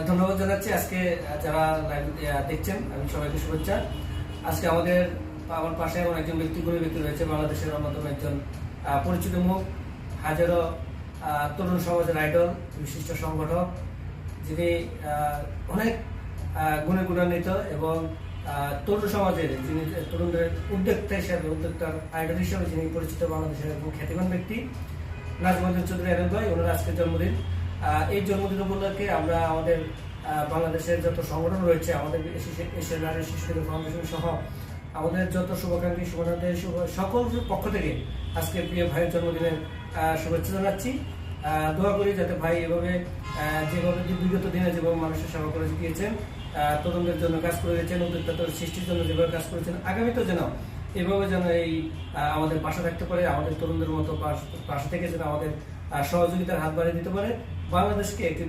ধন্যবাদ জানাচ্ছি আজকে যারা লাইভ দেখছেন, আমি সবাইকে শুভেচ্ছা। আজকে আমার পাশে এমন একজন ব্যক্তিগুলো ব্যক্তি রয়েছে, বাংলাদেশের অন্যতম একজন পরিচিত মুখ, হাজারো তরুণ সমাজের আইডল, বিশিষ্ট সংগঠক, যিনি অনেক গুণে গুণান্বিত এবং তরুণ সমাজের যিনি তরুণদের উদ্যোক্তার আইডল হিসেবে যিনি পরিচিত বাংলাদেশের একজন খ্যাতিমান ব্যক্তি নাজমুদ্দিন চৌধুরী আনন্দ ভাই। ওনার আজকের জন্মদিন। এই জন্মদিন উপলক্ষে আমরা আমাদের বাংলাদেশের যত সংগঠন রয়েছে, আমাদের এশিয়ান নারী শিশু ফাউন্ডেশন সহ আমাদের যত শুভাকাঙ্ক্ষী সকল পক্ষ থেকে আজকে প্রিয় ভাইয়ের জন্মদিনের শুভেচ্ছা জানাচ্ছি। দোয়া করি যাতে ভাই যেভাবে বিগত দিনে যেভাবে মানুষের সেবা করে গিয়েছেন, তরুণদের জন্য কাজ করে গেছেন, উদ্যোক্তাদের সৃষ্টির জন্য যেভাবে কাজ করেছেন, আগামীতেও যেন এভাবে যেন আমাদের পাশে থাকতে পারে, আমাদের তরুণদের মতো পাশে থেকে যেন আমাদের সহযোগিতার হাত বাড়িয়ে দিতে পারে, বাংলাদেশকে একটি